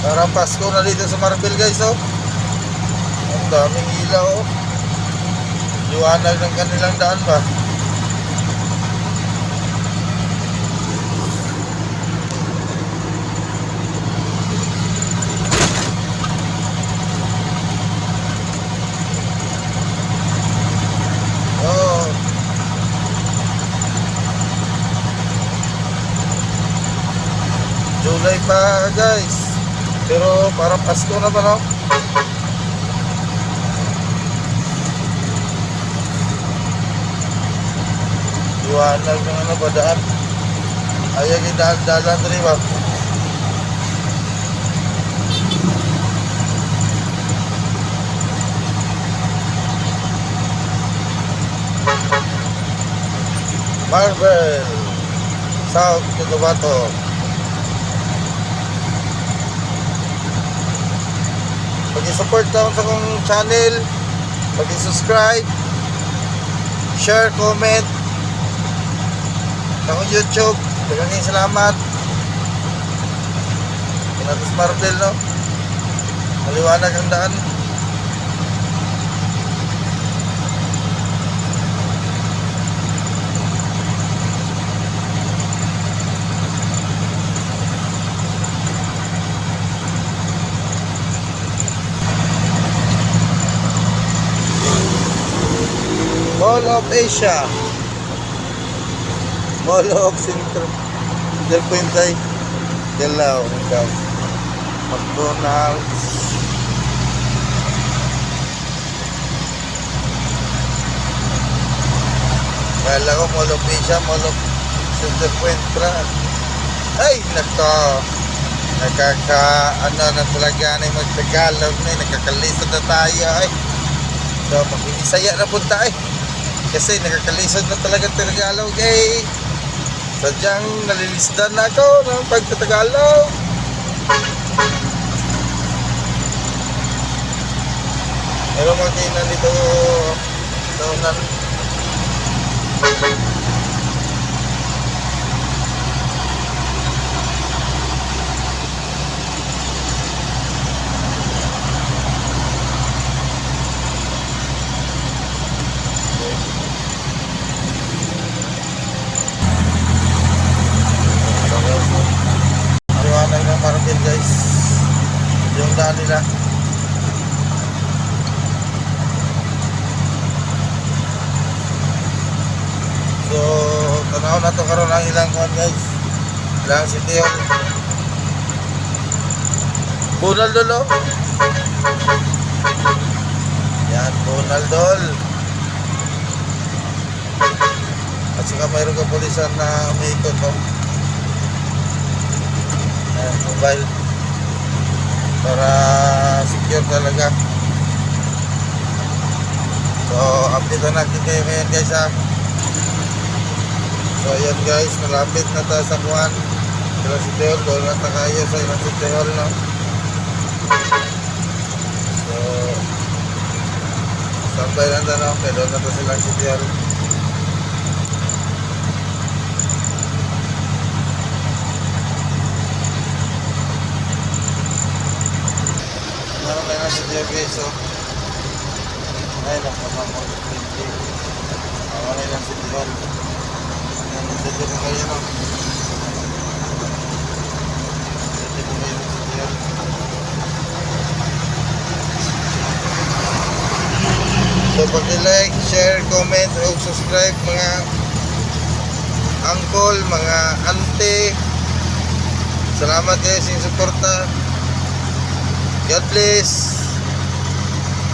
Parang Pasko na dito sa Marbel guys, oh. Ang daming ilaw, oh. Liwanag ng kanilang daan ba? Oh. July pa guys. Pero parang Pasko na ba, no? Liwanag ng ano ba daan? Ayaw yung daan rin ba? Marbel South Cotabato. Pag-support lang sa kong channel, pag-subscribe, share, comment sa akong YouTube. Maraming salamat. Pinatas Marbel, no? Maliwanag ang daan. Mall of Asia, Mall of Central del Puente del Lao, McDonald's. Kala ko Mall of Asia, Mall of Central Puente. Ay, ano na talaga na yung mag-Tagalog na yun, nakakalisod na tayo ay. So, makinisaya na punta ay. Kasi nakakalisod na talaga Tagalog eh. Sadyang nalilisdan na ako ng pagtatagalog. Pero makina dito daunan. Marbel guys, yung daan nila. So tanaw na to karon ang ilang kuan guys, ilang City Hall. Bunal dolo. Yan, bunal dol. At saka mayroon ka pulisan na umiikot, no? Mobile para secure talaga. So update na natin kayo ngayon guys, ha. So ayan guys, malapit na tayo sa kuwan Ilang City Hall. Doon na tayo sa Ilang City Hall, no? So standby lang na, no? Kaya doon na tayo sa Ilang City Hall. Meron na si guys, so ay nakamamang hindi awalay lang si Dion. Nandito na kayo, no? Nandito na kayo si Dion. So pag-like, share, comment o subscribe mga uncle, mga auntie, salamat guys yung suporta. God bless.